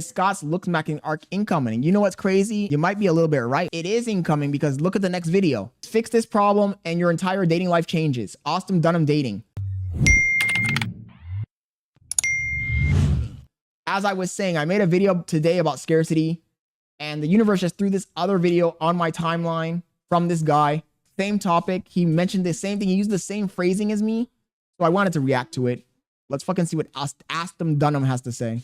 Scott's looks macking arc incoming. You know what's crazy? You might be a little bit right. It is incoming because look at the next video. Fix this problem and your entire dating life changes. Austin Dunham dating. As I was saying, I made a video today about scarcity and the universe just threw this other video on my timeline from this guy. Same topic. He mentioned the same thing. He used the same phrasing as me. So I wanted to react to it. Let's fucking see what Austin Dunham has to say.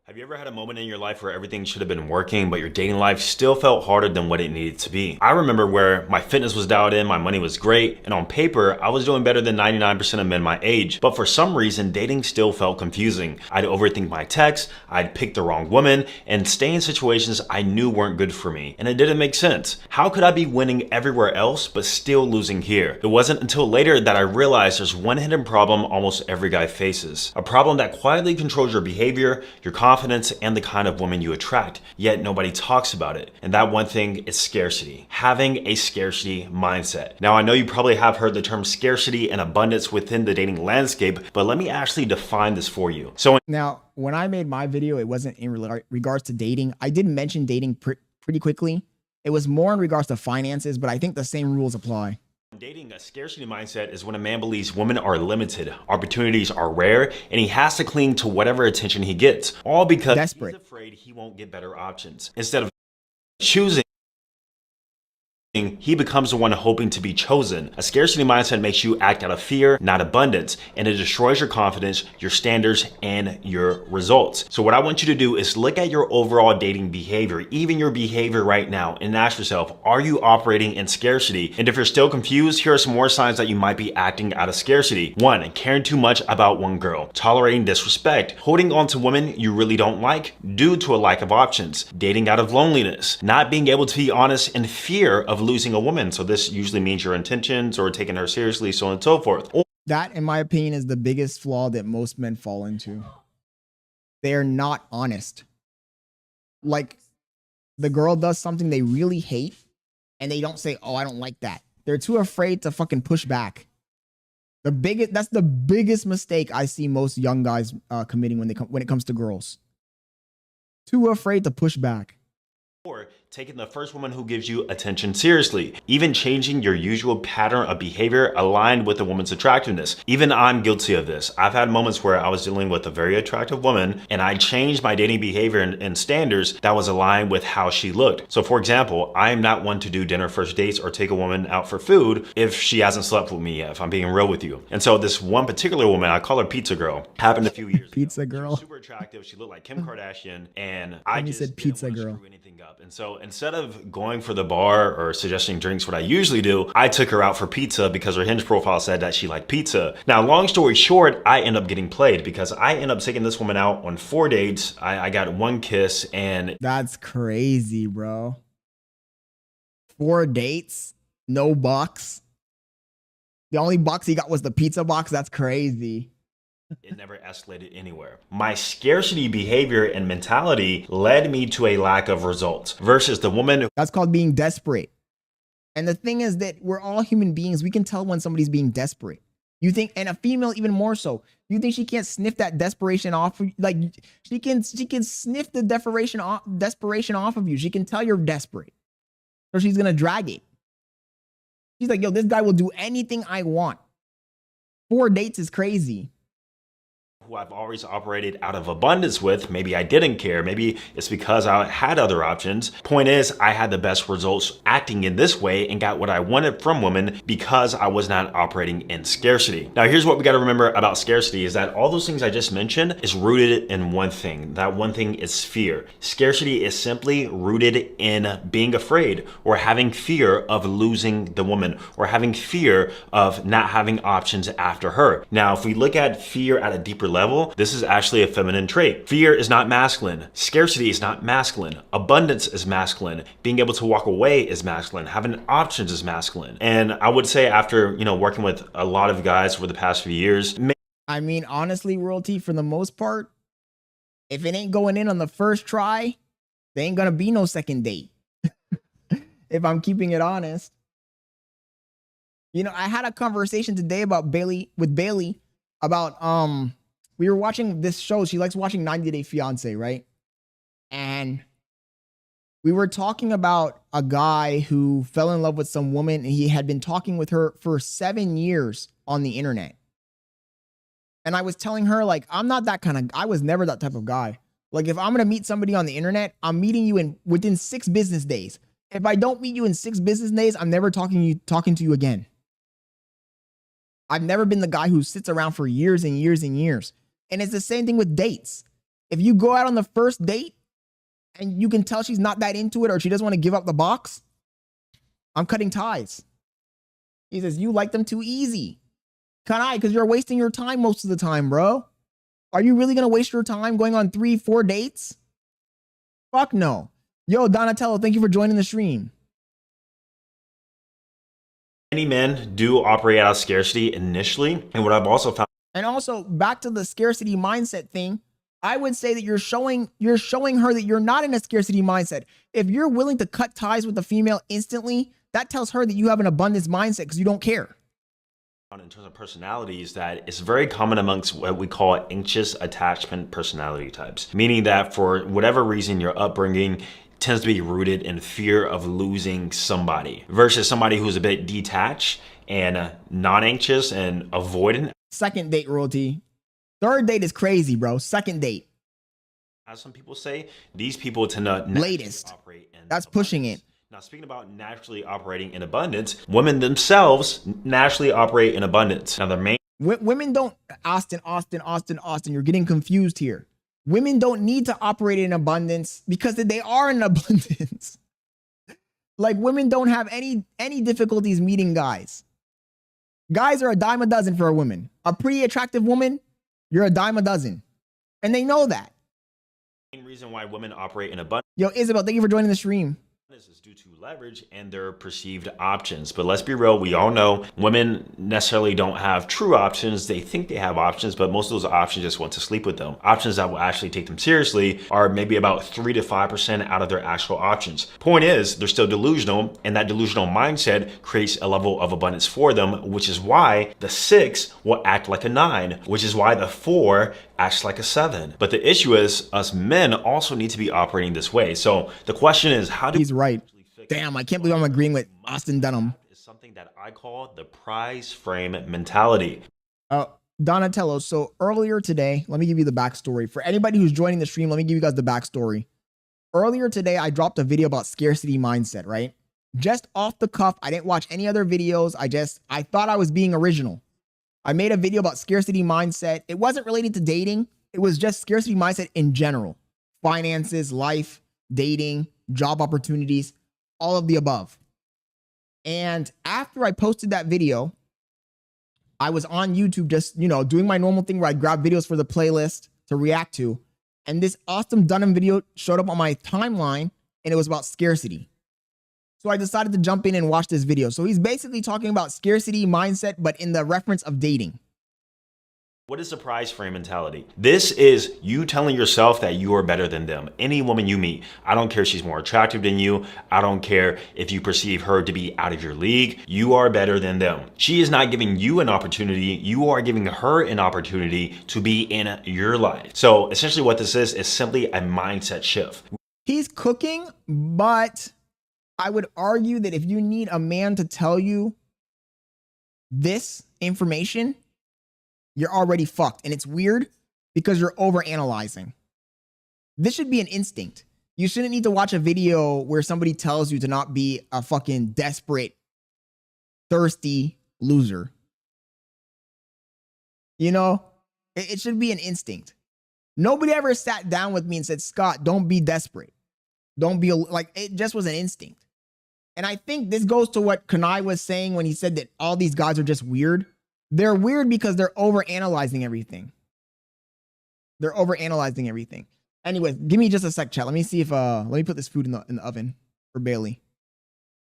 Have you ever had a moment in your life where everything should have been working, but your dating life still felt harder than what it needed to be? I remember where my fitness was dialed in, my money was great, and on paper, I was doing better than 99% of men my age. But for some reason, dating still felt confusing. I'd overthink my texts, I'd pick the wrong woman, and stay in situations I knew weren't good for me. And it didn't make sense. How could I be winning everywhere else, but still losing here? It wasn't until later that I realized there's one hidden problem almost every guy faces. A problem that quietly controls your behavior, your confidence, and the kind of woman you attract, yet nobody talks about it. And that one thing is scarcity. Having a scarcity mindset. Now, I know you probably have heard the term scarcity and abundance within the dating landscape, but let me actually define this for you. So now, when I made my video, it wasn't in regards to dating. I did mention dating pretty quickly. It was more in regards to finances, but I think the same rules apply. Dating, a scarcity mindset is when a man believes women are limited, opportunities are rare, and he has to cling to whatever attention he gets, all because Desperate. He's afraid he won't get better options. Instead of choosing, he becomes the one hoping to be chosen. A scarcity mindset makes you act out of fear, not abundance, and it destroys your confidence, your standards, and your results. So what I want you to do is look at your overall dating behavior, even your behavior right now, and ask yourself, are you operating in scarcity? And if you're still confused, here are some more signs that you might be acting out of scarcity. 1, caring too much about one girl, tolerating disrespect, holding on to women you really don't like due to a lack of options, dating out of loneliness, not being able to be honest in fear of losing a woman. So this usually means your intentions or taking her seriously, so on and so forth. That, in my opinion, is the biggest flaw that most men fall into. They're not honest. Like, the girl does something they really hate, and they don't say, oh, I don't like that. They're too afraid to fucking push back. That's the biggest mistake I see most young guys committing when it comes to girls. Too afraid to push back. Or taking the first woman who gives you attention seriously, even changing your usual pattern of behavior aligned with a woman's attractiveness. Even I'm guilty of this. I've had moments where I was dealing with a very attractive woman and I changed my dating behavior and standards that was aligned with how she looked. So for example, I am not one to do dinner first dates or take a woman out for food if she hasn't slept with me yet, if I'm being real with you. And so this one particular woman, I call her Pizza Girl, happened a few years Pizza ago. Girl. She was super attractive. She looked like Kim Kardashian and I just said Pizza didn't want to Girl. screw anything up. And so instead of going for the bar or suggesting drinks, what I usually do, I took her out for pizza because her Hinge profile said that she liked pizza. Now, long story short, I end up getting played because I end up taking this woman out on 4 dates. I got 1 kiss and... That's crazy, bro. 4 dates, no box. The only box he got was the pizza box. That's crazy. It never escalated anywhere. My scarcity behavior and mentality led me to a lack of results versus the woman. That's called being desperate. And the thing is that we're all human beings. We can tell when somebody's being desperate. You think, and a female even more so. You think she can't sniff that desperation off? Like she can sniff the desperation off of you. She can tell you're desperate. So she's gonna drag it. She's like, yo, this guy will do anything I want. 4 dates is crazy. Who I've always operated out of abundance with. Maybe I didn't care. Maybe it's because I had other options. Point is, I had the best results acting in this way and got what I wanted from women because I was not operating in scarcity. Now, here's what we got to remember about scarcity is that all those things I just mentioned is rooted in one thing. That one thing is fear. Scarcity is simply rooted in being afraid or having fear of losing the woman or having fear of not having options after her. Now, if we look at fear at a deeper level, this is actually a feminine trait. Fear is not masculine. Scarcity is not masculine. Abundance is masculine. Being able to walk away is masculine. Having options is masculine. And I would say after, working with a lot of guys for the past few years. I mean, honestly, royalty, for the most part, if it ain't going in on the first try, there ain't gonna be no second date. If I'm keeping it honest. I had a conversation today with Bailey about we were watching this show. She likes watching 90 Day Fiance, right? And we were talking about a guy who fell in love with some woman and he had been talking with her for 7 years on the internet. And I was telling her, like, I was never that type of guy. Like, if I'm going to meet somebody on the internet, I'm meeting you within 6 business days. If I don't meet you in 6 business days, I'm never talking to you again. I've never been the guy who sits around for years and years and years. And it's the same thing with dates. If you go out on the first date and you can tell she's not that into it or she doesn't want to give up the box, I'm cutting ties. He says, you like them too easy. Can I? Because you're wasting your time most of the time, bro. Are you really going to waste your time going on 3-4 dates? Fuck no. Yo, Donatello, thank you for joining the stream. Many men do operate out of scarcity initially. And what I've also found. And also back to the scarcity mindset thing, I would say that you're showing her that you're not in a scarcity mindset. If you're willing to cut ties with a female instantly, that tells her that you have an abundance mindset because you don't care. In terms of personalities, that it's very common amongst what we call anxious attachment personality types, meaning that for whatever reason your upbringing tends to be rooted in fear of losing somebody versus somebody who's a bit detached and non-anxious and avoidant. Second date royalty. Third date is crazy, bro. Second date. As some people say, these people tend to latest. Operate in That's abundance. pushing it. Now, speaking about naturally operating in abundance, women themselves naturally operate in abundance. Now, the main women don't, Austin, you're getting confused here. Women don't need to operate in abundance because they are in abundance. Like, women don't have any difficulties meeting guys. Guys are a dime a dozen for a woman. A pretty attractive woman, you're a dime a dozen. And they know that. main reason why women operate in abundance. Yo, Isabel, thank you for joining the stream. This is due to leverage and their perceived options. But let's be real, we all know women necessarily don't have true options. They think they have options, but most of those options just want to sleep with them. Options that will actually take them seriously are maybe about 3 to 5% out of their actual options. Point is, they're still delusional, and that delusional mindset creates a level of abundance for them, which is why the 6 will act like a 9, which is why the 4 acts like a 7. But the issue is, us men also need to be operating this way. So the question is, how do He's right. Damn, I can't believe I'm agreeing with Austin Dunham. Is something that I call the prize frame mentality. Donatello, so earlier today, let me give you the backstory. For anybody who's joining the stream, let me give you guys the backstory. Earlier today, I dropped a video about scarcity mindset, right? Just off the cuff, I didn't watch any other videos. I thought I was being original. I made a video about scarcity mindset. It wasn't related to dating. It was just scarcity mindset in general. Finances, life, dating, job opportunities, all of the above. And after I posted that video, I was on YouTube just, doing my normal thing where I grab videos for the playlist to react to. And this Austin Dunham video showed up on my timeline, and it was about scarcity. So I decided to jump in and watch this video. So he's basically talking about scarcity mindset, but in the reference of dating. What is the prize frame mentality? This is you telling yourself that you are better than them. Any woman you meet, I don't care if she's more attractive than you. I don't care if you perceive her to be out of your league. You are better than them. She is not giving you an opportunity. You are giving her an opportunity to be in your life. So essentially what this is simply a mindset shift. He's cooking, but I would argue that if you need a man to tell you this information, you're already fucked. And it's weird because you're overanalyzing. This should be an instinct. You shouldn't need to watch a video where somebody tells you to not be a fucking desperate, thirsty loser. It should be an instinct. Nobody ever sat down with me and said, Scott, don't be desperate. Don't be it just was an instinct. And I think this goes to what Kanai was saying when he said that all these guys are just weird. They're weird because they're overanalyzing everything. Anyways, give me just a sec, chat. Let me see if let me put this food in the oven for Bailey.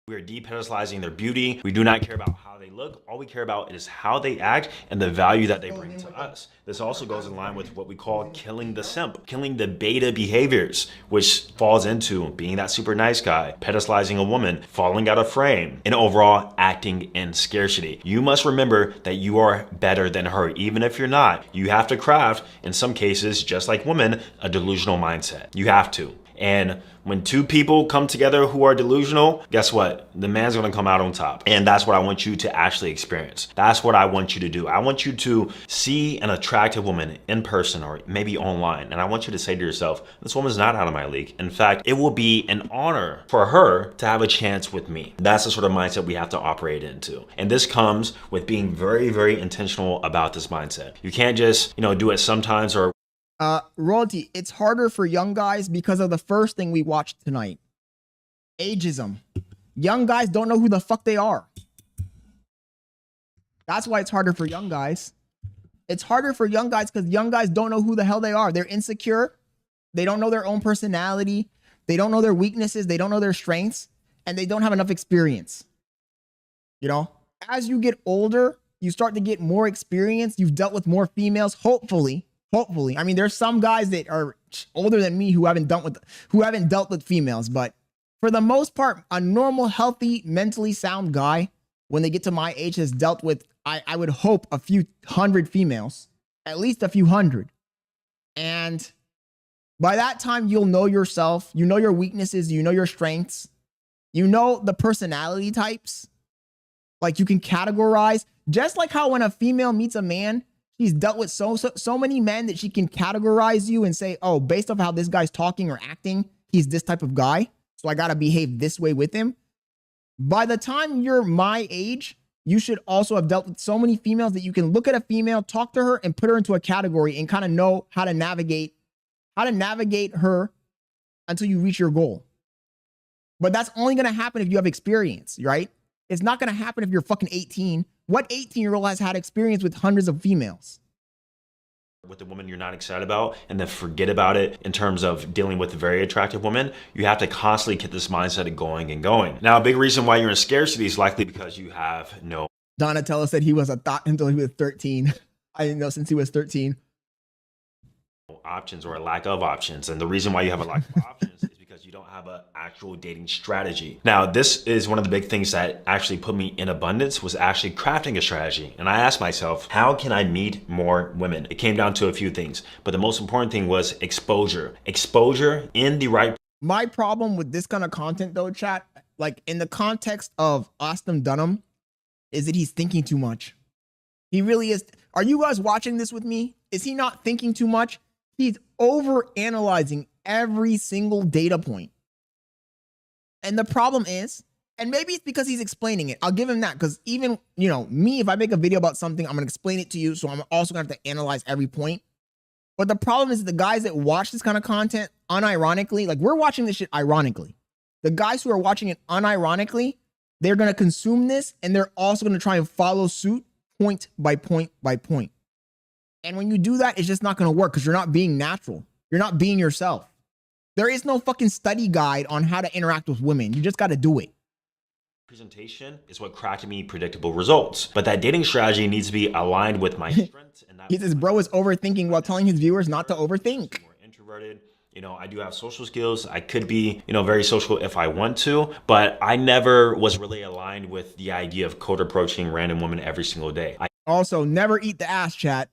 We are depedestalizing their beauty. We do not care about how they look. All we care about is how they act and the value that they bring to us. This also goes in line with what we call killing the simp, killing the beta behaviors, which falls into being that super nice guy, pedestalizing a woman, falling out of frame, and overall acting in scarcity. You must remember that you are better than her, even if you're not. You have to craft, in some cases, just like women, a delusional mindset. You have to. And when two people come together who are delusional, guess what? The man's gonna come out on top. And that's what I want you to actually experience. That's what I want you to do. I want you to see an attractive woman in person or maybe online. And I want you to say to yourself, this woman's not out of my league. In fact, it will be an honor for her to have a chance with me. That's the sort of mindset we have to operate into. And this comes with being very, very intentional about this mindset. You can't just, do it sometimes or Royalty, it's harder for young guys because of the first thing we watched tonight. Ageism. Young guys don't know who the fuck they are. That's why it's harder for young guys. It's harder for young guys because young guys don't know who the hell they are. They're insecure. They don't know their own personality. They don't know their weaknesses. They don't know their strengths. And they don't have enough experience. As you get older, you start to get more experience. You've dealt with more females, hopefully. I mean, there's some guys that are older than me who haven't dealt with females, but for the most part, a normal, healthy, mentally sound guy, when they get to my age, has dealt with, I would hope, a few hundred females, at least a few hundred. And by that time, you'll know yourself, you know your weaknesses, you know your strengths, you know the personality types. Like you can categorize, just like how when a female meets a man, she's dealt with so many men that she can categorize you and say, oh, based off how this guy's talking or acting, he's this type of guy. So I got to behave this way with him. By the time you're my age, you should also have dealt with so many females that you can look at a female, talk to her, and put her into a category and kind of know how to navigate her until you reach your goal. But that's only going to happen if you have experience, right? It's not going to happen if you're fucking 18. What 18-year-old has had experience with hundreds of females? With the woman you're not excited about and then forget about it in terms of dealing with a very attractive woman, you have to constantly get this mindset of going and going. Now, a big reason why you're in scarcity is likely because you have no... Donatello said he was a thought until he was 13. I didn't know since he was 13. Options or a lack of options. And the reason why you have a lack of options is because you don't have an actual dating strategy. Now, this is one of the big things that actually put me in abundance, was actually crafting a strategy. And I asked myself, how can I meet more women? It came down to a few things, but the most important thing was exposure. Exposure in the right... My problem with this kind of content though, chat, like in the context of Austin Dunham, is that he's thinking too much. He really is. Are you guys watching this with me? Is he not thinking too much? He's over analyzing every single data point. And the problem is, and maybe it's because he's explaining it. I'll give him that, because even, me, if I make a video about something, I'm going to explain it to you. So I'm also going to have to analyze every point. But the problem is the guys that watch this kind of content unironically, like we're watching this shit ironically. The guys who are watching it unironically, they're going to consume this and they're also going to try and follow suit point by point by point. And when you do that, it's just not going to work because you're not being natural. You're not being yourself. There is no fucking study guide on how to interact with women. You just got to do it. Presentation is what crafted me predictable results. But that dating strategy needs to be aligned with my strengths. And he says, bro is overthinking while telling his viewers not to overthink. More introverted. I do have social skills. I could be, very social if I want to, but I never was really aligned with the idea of cold approaching random women every single day. Also, never eat the ass, chat.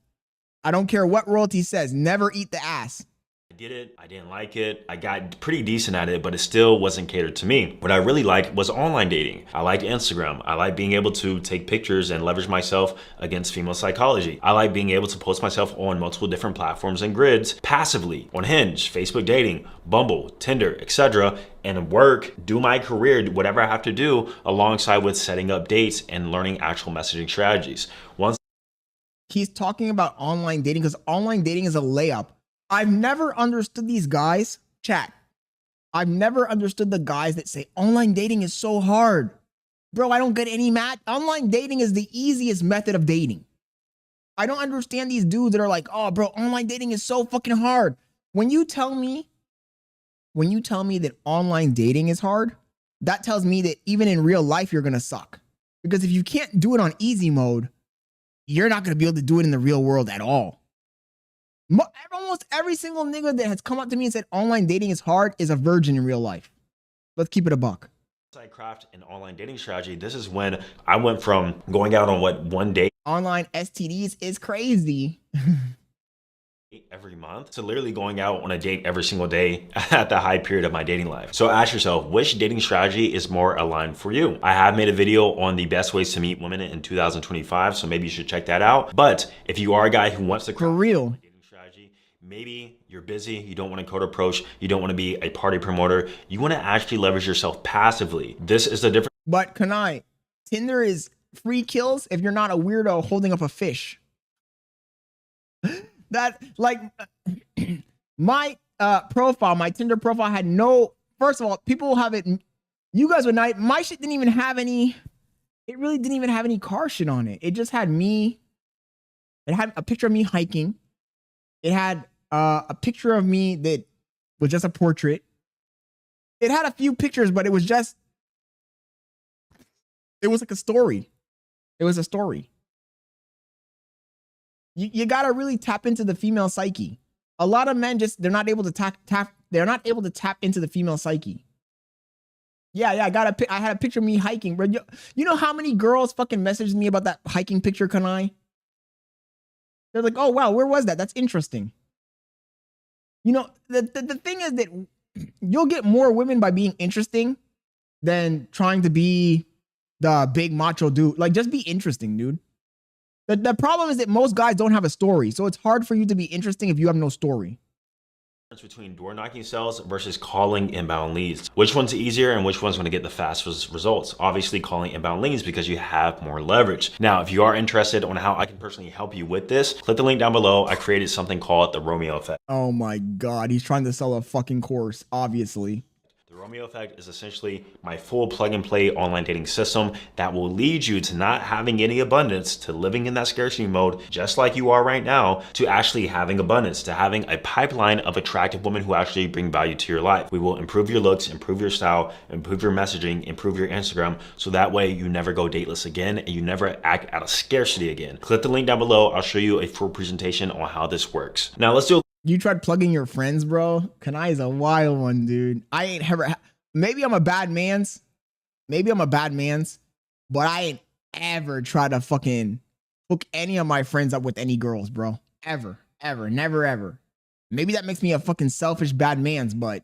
I don't care what royalty says, never eat the ass. I did it. I didn't like it. I got pretty decent at it, but it still wasn't catered to me. What I really liked was online dating. I liked Instagram. I like being able to take pictures and leverage myself against female psychology. I like being able to post myself on multiple different platforms and grids passively on Hinge, Facebook dating, Bumble, Tinder, etc. and work, do my career, whatever I have to do alongside with setting up dates and learning actual messaging strategies. He's talking about online dating because online dating is a layup. I've never understood these guys, chat. I've never understood the guys that say online dating is so hard. Bro, I don't get any match. Online dating is the easiest method of dating. I don't understand these dudes that are like, oh, bro, online dating is so fucking hard. When you tell me that online dating is hard, that tells me that even in real life, you're going to suck. Because if you can't do it on easy mode, you're not going to be able to do it in the real world at all. Almost every single nigga that has come up to me and said online dating is hard is a virgin in real life. Let's keep it a buck. I craft an online dating strategy. This is when I went from going out on one date. Online STDs is crazy. every month to literally going out on a date every single day at the high period of my dating life. So ask yourself, which dating strategy is more aligned for you? I have made a video on the best ways to meet women in 2025, so maybe you should check that out. But if you are a guy who wants to For real, dating strategy, maybe you're busy, you don't want to code approach, you don't want to be a party promoter, you want to actually leverage yourself passively. This is the difference. but Kanai, Tinder is free kills if you're not a weirdo holding up a fish. That like my profile, my Tinder profile had no, first of all, people have it, you guys would not, my shit didn't even have any, it really didn't even have any car shit on it. It just had me, it had a picture of me hiking. It had a picture of me that was just a portrait. It had a few pictures, but it was just, it was like a story. It was a story. You gotta really tap into the female psyche. A lot of men just, they're not able to they're not able to tap into the female psyche. Yeah, I had a picture of me hiking, bro. You know how many girls fucking messaged me about that hiking picture, Kanai? They're like, oh wow, where was that? That's interesting. You know, the thing is that you'll get more women by being interesting than trying to be the big macho dude. Like, just be interesting, dude. The problem is that most guys don't have a story, so it's hard for you to be interesting if you have no story. Between door knocking sales versus calling inbound leads. Which one's easier and which one's going to get the fastest results? Obviously calling inbound leads because you have more leverage. Now, if you are interested on how I can personally help you with this, click the link down below. I created something called the Romeo effect. Oh my God, he's trying to sell a fucking course, obviously. The Romeo effect is essentially my full plug and play online dating system that will lead you to not having any abundance, to living in that scarcity mode, just like you are right now, to actually having abundance, to having a pipeline of attractive women who actually bring value to your life. We will improve your looks, improve your style, improve your messaging, improve your Instagram, so that way you never go dateless again and you never act out of scarcity again. Click the link down below. I'll show you a full presentation on how this works. Now let's do a You tried plugging your friends, bro? Kanai is a wild one, dude. I ain't ever, maybe I'm a bad man's, but I ain't ever tried to fucking hook any of my friends up with any girls, bro. Ever, never, ever. Maybe that makes me a fucking selfish bad man's, but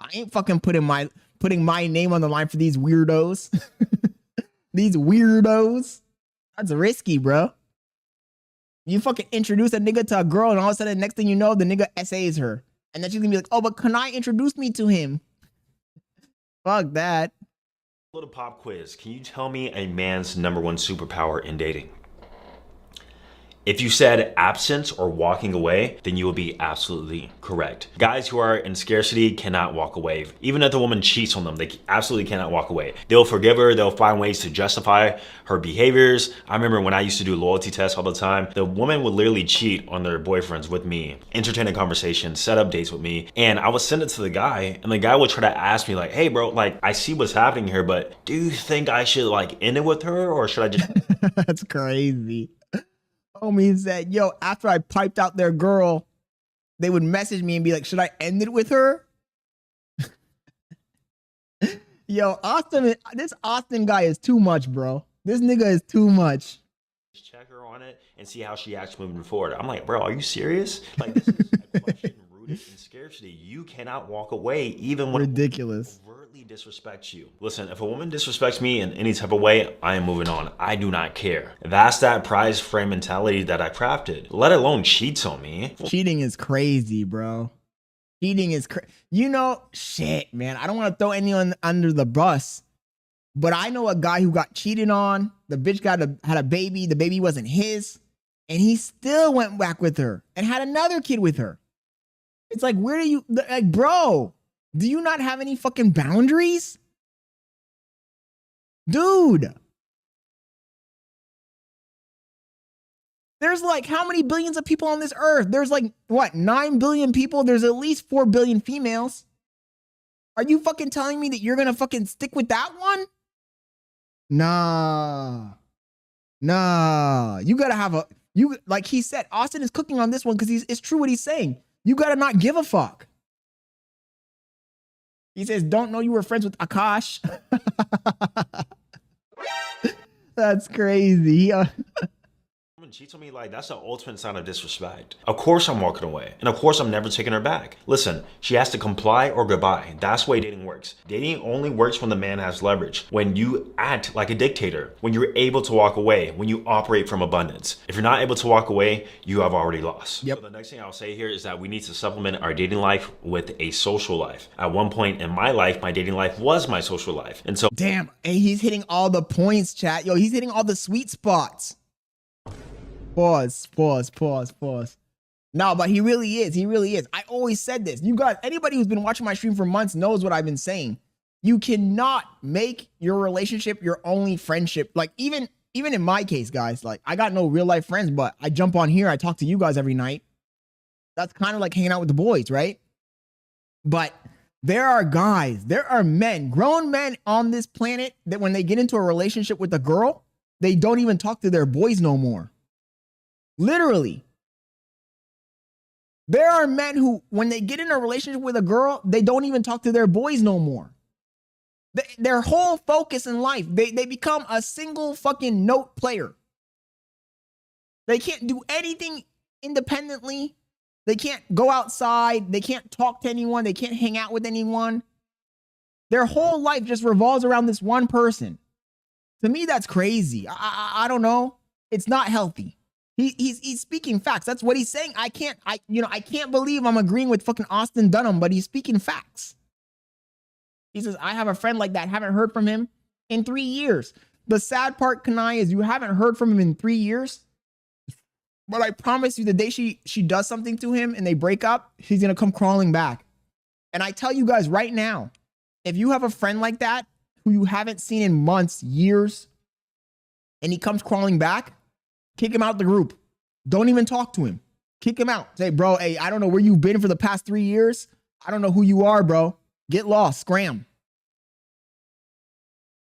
I ain't fucking putting my name on the line for these weirdos. These weirdos. That's risky, bro. You fucking introduce a nigga to a girl and all of a sudden, next thing you know, the nigga essays her. And then she's gonna be like, oh, but Kanai introduced me to him. Fuck that. little pop quiz. Can you tell me a man's #1 superpower in dating? If you said absence or walking away, then you will be absolutely correct. Guys who are in scarcity cannot walk away. Even if the woman cheats on them, they absolutely cannot walk away. They'll forgive her, they'll find ways to justify her behaviors. I remember when I used to do loyalty tests all the time, the woman would literally cheat on their boyfriends with me, entertain a conversation, set up dates with me, and I would send it to the guy, and the guy would try to ask me like, hey bro, like I see what's happening here, but do you think I should like end it with her or should I just... That's crazy. Homie said, yo, after I piped out their girl, they would message me and be like, should I end it with her? Yo, this Austin guy is too much, bro. This nigga is too much. Check her on it and see how she acts moving forward. I'm like, bro, are you serious? Like, this is a question rooted in scarcity. You cannot walk away even when ridiculous. Overtly disrespects you. Listen, if a woman disrespects me in any type of way, I am moving on. I do not care. That's that prize frame mentality that I crafted, let alone cheats on me. Cheating is crazy, bro. Cheating is you know, shit, man. I don't want to throw anyone under the bus, but I know a guy who got cheated on. The bitch had a baby. The baby wasn't his, and he still went back with her and had another kid with her. It's like, where do you, like, bro, do you not have any fucking boundaries? Dude. There's like, how many billions of people on this earth? There's like, what, 9 billion people? There's at least 4 billion females. Are you fucking telling me that you're gonna fucking stick with that one? Nah. You gotta have like he said, Austin is cooking on this one because it's true what he's saying. You gotta not give a fuck. He says, don't know you were friends with Akash. Woman woman cheats on me, like that's the ultimate sign of disrespect. Of course I'm walking away. And of course I'm never taking her back. Listen, she has to comply or goodbye. That's the way dating works. Dating only works when the man has leverage. When you act like a dictator. When you're able to walk away. When you operate from abundance. If you're not able to walk away, you have already lost. Yep. So the next thing I'll say here is that we need to supplement our dating life with a social life. At one point in my life, my dating life was my social life. And so damn, hey, he's hitting all the points, chat. Yo, he's hitting all the sweet spots. Pause. No, but he really is. He really is. I always said this. You guys, anybody who's been watching my stream for months knows what I've been saying. You cannot make your relationship your only friendship. Like even in my case, guys, like I got no real life friends, but I jump on here. I talk to you guys every night. That's kind of like hanging out with the boys, right? But there are guys, there are men, grown men on this planet that when they get into a relationship with a girl, they don't even talk to their boys no more. Literally. There are men who, when they get in a relationship with a girl, they don't even talk to their boys no more. Their whole focus in life, they become a single fucking note player. They can't do anything independently. They can't go outside. They can't talk to anyone. They can't hang out with anyone. Their whole life just revolves around this one person. To me, that's crazy. I don't know. It's not healthy. He's speaking facts. That's what he's saying. I can't believe I'm agreeing with fucking Austin Dunham, but he's speaking facts. He says, I have a friend like that. Haven't heard from him in 3 years. The sad part, Kanai, is you haven't heard from him in 3 years. But I promise you the day she does something to him and they break up, he's going to come crawling back. And I tell you guys right now, if you have a friend like that who you haven't seen in months, years, and he comes crawling back, kick him out the group. Don't even talk to him. Kick him out. Say, bro, hey, I don't know where you've been for the past 3 years. I don't know who you are, bro. Get lost. Scram.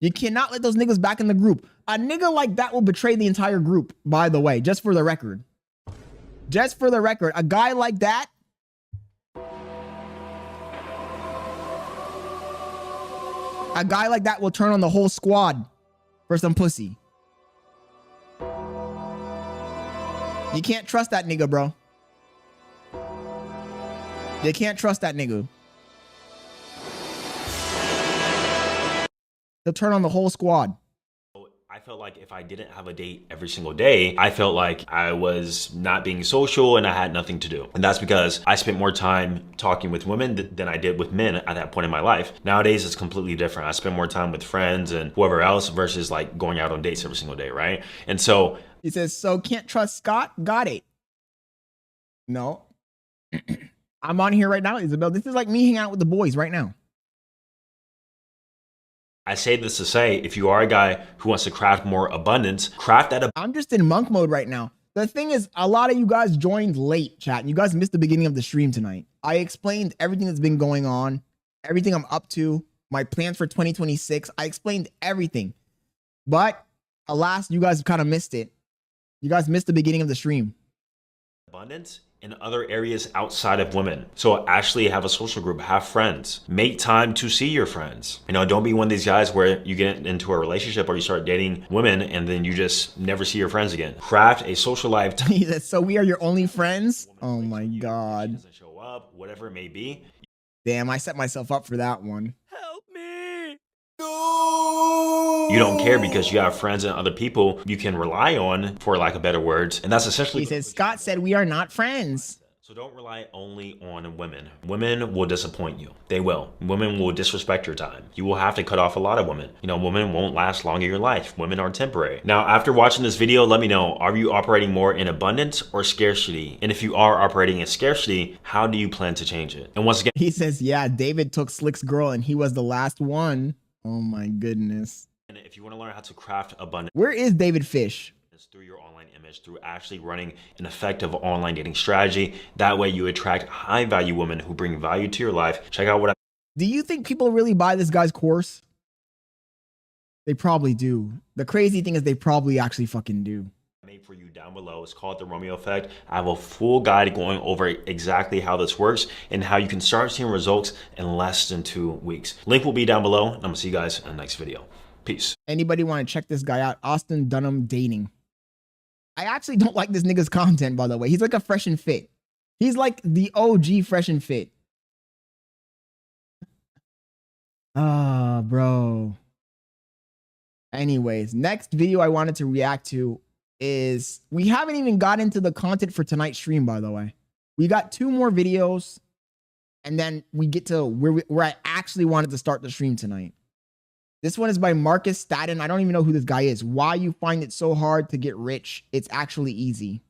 You cannot let those niggas back in the group. A nigga like that will betray the entire group, by the way, just for the record. Just for the record, a guy like that, will turn on the whole squad for some pussy. You can't trust that nigga, bro. You can't trust that nigga. He'll turn on the whole squad. I felt like if I didn't have a date every single day, I felt like I was not being social and I had nothing to do. And that's because I spent more time talking with women than I did with men at that point in my life. Nowadays, it's completely different. I spend more time with friends and whoever else versus like going out on dates every single day, right? And so he says, so can't trust Scott? Got it. No. I'm on here right now, Isabel. This is like me hanging out with the boys right now. I say this to say, if you are a guy who wants to craft more abundance, craft that. I'm just in monk mode right now. The thing is, a lot of you guys joined late, chat. And you guys missed the beginning of the stream tonight. I explained everything that's been going on, everything I'm up to, my plans for 2026. I explained everything. But alas, you guys kind of missed it. You guys missed the beginning of the stream. Abundance in other areas outside of women. So actually have a social group, have friends, make time to see your friends. You know, don't be one of these guys where you get into a relationship or you start dating women and then you just never see your friends again. Craft a social life. So we are your only friends? Oh my God. She doesn't show up, whatever it may be. Damn, I set myself up for that one. Help me. No. You don't care because you have friends and other people you can rely on, for lack of better words. And that's essentially. He says, Scott said we are not friends. So don't rely only on women. Women will disappoint you. They will. Women will disrespect your time. You will have to cut off a lot of women. You know, women won't last long in your life. Women are temporary. Now, after watching this video, let me know, are you operating more in abundance or scarcity? And if you are operating in scarcity, how do you plan to change it? And once again, he says, yeah, David took Slick's girl and he was the last one. Oh my goodness. and if you want to learn how to craft abundance, where is David Fish? Through your online image, through actually running an effective online dating strategy. That way you attract high value women who bring value to your life. Check out what I. Do you think people really buy this guy's course? They probably do. The crazy thing is they probably actually fucking do. Made for you down below. It's called the Romeo Effect. I have a full guide going over exactly how this works and how you can start seeing results in less than 2 weeks. Link will be down below, and I'm gonna see you guys in the next video. Peace. Anybody want to check this guy out? Austin Dunham Dating. I actually don't like this nigga's content, by the way. He's like a Fresh and Fit. He's like the OG Fresh and Fit. Ah, bro. Anyways, next video I wanted to react to is, we haven't even got into the content for tonight's stream, by the way. We got 2 more videos, and then we get to where I actually wanted to start the stream tonight. This one is by Marcus Staten. I don't even know who this guy is. Why you find it so hard to get rich? It's actually easy.